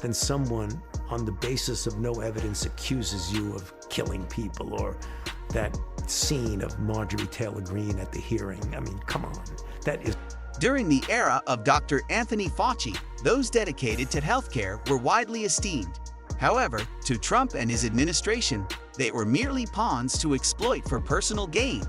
than someone on the basis of no evidence accuses you of killing people, or that scene of Marjorie Taylor Greene at the hearing. I mean, come on. That is... During the era of Dr. Anthony Fauci, those dedicated to healthcare were widely esteemed. However, to Trump and his administration, they were merely pawns to exploit for personal gain.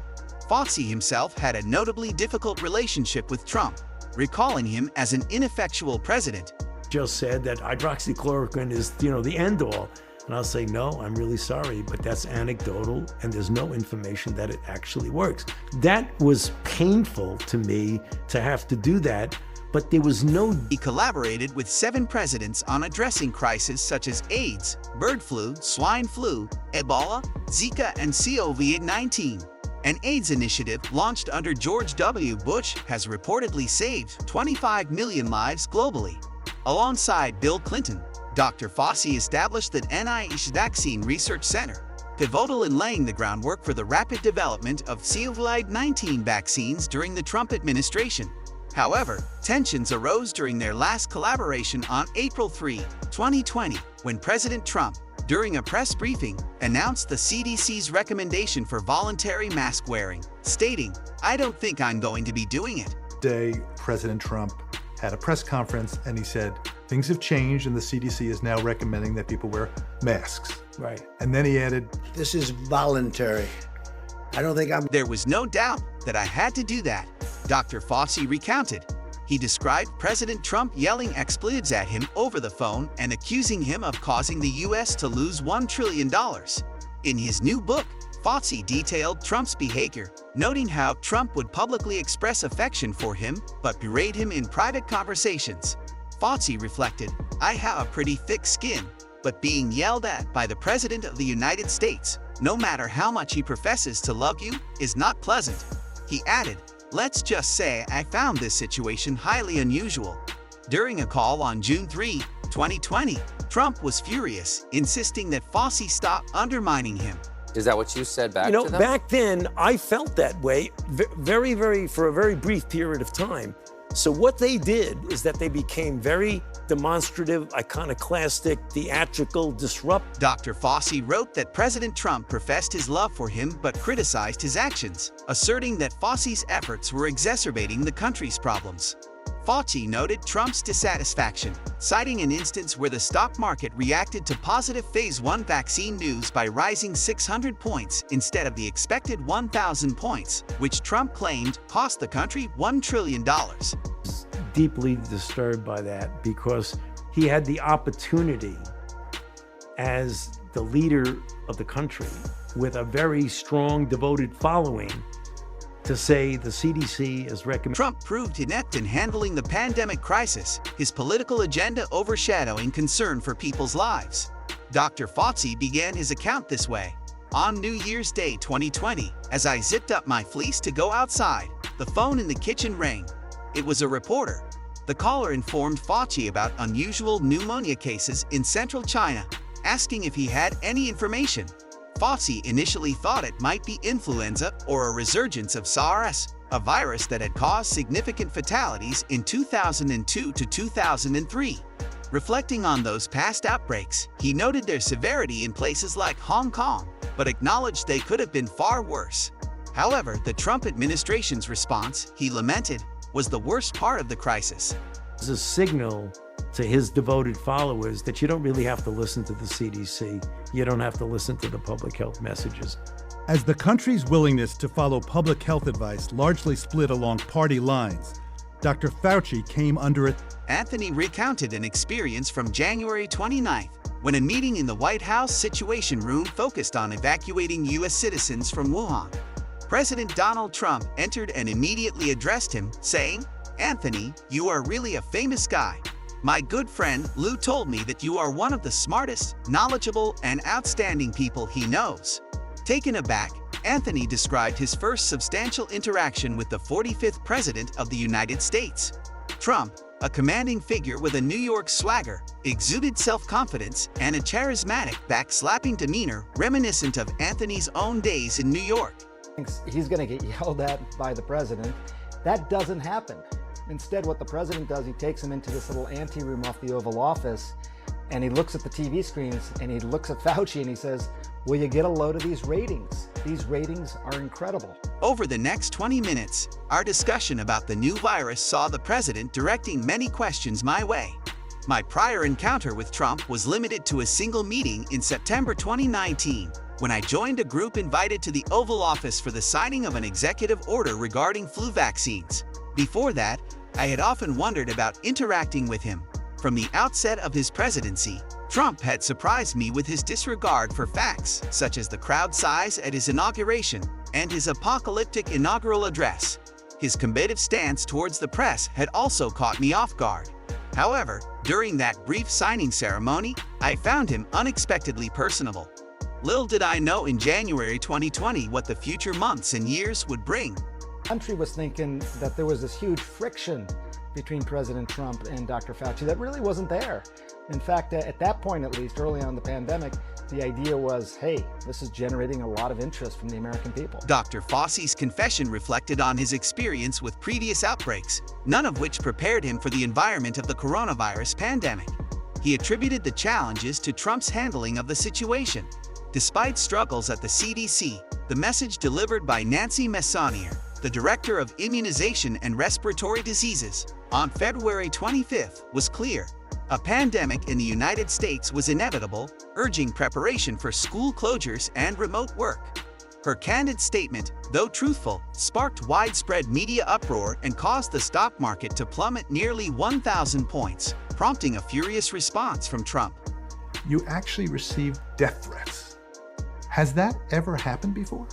Fauci himself had a notably difficult relationship with Trump, recalling him as an ineffectual president. Just said that hydroxychloroquine is, the end all. And I'll say, no, I'm really sorry, but that's anecdotal and there's no information that it actually works. That was painful to me to have to do that, but there was no... He collaborated with 7 presidents on addressing crises such as AIDS, bird flu, swine flu, Ebola, Zika, and COVID-19. An AIDS initiative launched under George W. Bush has reportedly saved 25 million lives globally. Alongside Bill Clinton, Dr. Fauci established the NIH Vaccine Research Center, pivotal in laying the groundwork for the rapid development of COVID-19 vaccines during the Trump administration. However, tensions arose during their last collaboration on April 3, 2020, when President Trump, during a press briefing, announced the CDC's recommendation for voluntary mask wearing, stating, "I don't think I'm going to be doing it." Today, President Trump had a press conference and he said, things have changed and the CDC is now recommending that people wear masks. Right. And then he added, "This is voluntary. I don't think I'm..." There was no doubt that I had to do that, Dr. Fauci recounted. He described President Trump yelling expletives at him over the phone and accusing him of causing the U.S. to lose $1 trillion. In his new book, Fauci detailed Trump's behavior, noting how Trump would publicly express affection for him but berate him in private conversations. Fauci reflected, "I have a pretty thick skin, but being yelled at by the President of the United States, no matter how much he professes to love you, is not pleasant." He added, "Let's just say I found this situation highly unusual." During a call on June 3, 2020, Trump was furious, insisting that Fauci stop undermining him. Is that what you said back to them? Back then, I felt that way for a very brief period of time. So what they did is that they became very demonstrative, iconoclastic, theatrical, disrupt. Dr. Fauci wrote that President Trump professed his love for him but criticized his actions, asserting that Fauci's efforts were exacerbating the country's problems. Fauci noted Trump's dissatisfaction, citing an instance where the stock market reacted to positive Phase 1 vaccine news by rising 600 points instead of the expected 1,000 points, which Trump claimed cost the country $1 trillion. Deeply disturbed by that because he had the opportunity as the leader of the country with a very strong, devoted following to say the CDC is recommending. Trump proved inept in handling the pandemic crisis, his political agenda overshadowing concern for people's lives. Dr. Fauci began his account this way. "On New Year's Day 2020, as I zipped up my fleece to go outside, the phone in the kitchen rang. It was a reporter. The caller informed Fauci about unusual pneumonia cases in central China, asking if he had any information. Fauci initially thought it might be influenza or a resurgence of SARS, a virus that had caused significant fatalities in 2002 to 2003. Reflecting on those past outbreaks, he noted their severity in places like Hong Kong, but acknowledged they could have been far worse. However, the Trump administration's response, he lamented, was the worst part of the crisis. It's a signal to his devoted followers that you don't really have to listen to the CDC. You don't have to listen to the public health messages. as the country's willingness to follow public health advice largely split along party lines, Dr. Fauci came under it. Anthony recounted an experience from January 29th, when a meeting in the White House Situation Room focused on evacuating U.S. citizens from Wuhan. President Donald Trump entered and immediately addressed him, saying, "Anthony, you are really a famous guy. My good friend Lou told me that you are one of the smartest, knowledgeable, and outstanding people he knows." Taken aback, Anthony described his first substantial interaction with the 45th President of the United States. Trump, a commanding figure with a New York swagger, exuded self-confidence and a charismatic, backslapping demeanor reminiscent of Anthony's own days in New York. He's going to get yelled at by the president. That doesn't happen. Instead, what the president does, he takes him into this little ante room off the Oval Office, And he looks at the TV screens and he looks at Fauci and he says, will you get a load of these ratings? These ratings are incredible. Over the next 20 minutes, our discussion about the new virus saw the president directing many questions my way. My prior encounter with Trump was limited to a single meeting in September 2019, when I joined a group invited to the Oval Office for the signing of an executive order regarding flu vaccines. Before that, I had often wondered about interacting with him. From the outset of his presidency, Trump had surprised me with his disregard for facts, such as the crowd size at his inauguration and his apocalyptic inaugural address. His combative stance towards the press had also caught me off guard. However, during that brief signing ceremony, I found him unexpectedly personable. Little did I know in January 2020 what the future months and years would bring. The country was thinking that there was this huge friction between President Trump and Dr. Fauci that really wasn't there. In fact, at that point, at least early on in the pandemic, the idea was, hey, this is generating a lot of interest from the American people. Dr. Fauci's confession reflected on his experience with previous outbreaks, none of which prepared him for the environment of the coronavirus pandemic. He attributed the challenges to Trump's handling of the situation. Despite struggles at the CDC, the message delivered by Nancy Messonnier, the Director of Immunization and Respiratory Diseases, on February 25th was clear. A pandemic in the United States was inevitable, urging preparation for school closures and remote work. Her candid statement, though truthful, sparked widespread media uproar and caused the stock market to plummet nearly 1,000 points, prompting a furious response from Trump. You actually received death threats. Has that ever happened before?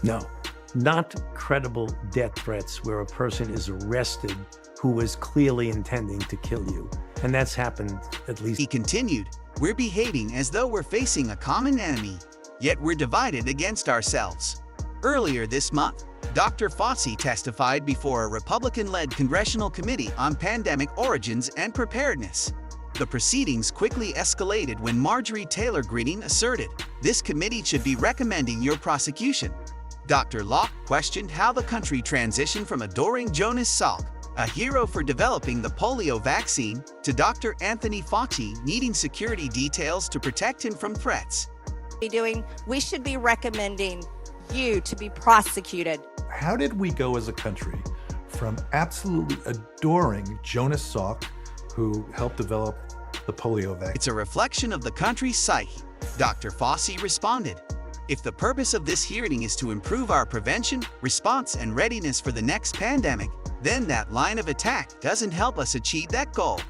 No, not credible death threats where a person is arrested who is clearly intending to kill you. And that's happened at least. He continued, we're behaving as though we're facing a common enemy, yet we're divided against ourselves. Earlier this month, Dr. Fauci testified before a Republican-led congressional committee on pandemic origins and preparedness. The proceedings quickly escalated when Marjorie Taylor Greene asserted, this committee should be recommending your prosecution. Dr. Locke questioned how the country transitioned from adoring Jonas Salk, a hero for developing the polio vaccine, to Dr. Anthony Fauci needing security details to protect him from threats. We should be recommending you to be prosecuted. How did we go as a country from absolutely adoring Jonas Salk, who helped develop the polio vaccine? It's a reflection of the country's psyche, Dr. Fauci responded. If the purpose of this hearing is to improve our prevention, response, and readiness for the next pandemic, then that line of attack doesn't help us achieve that goal.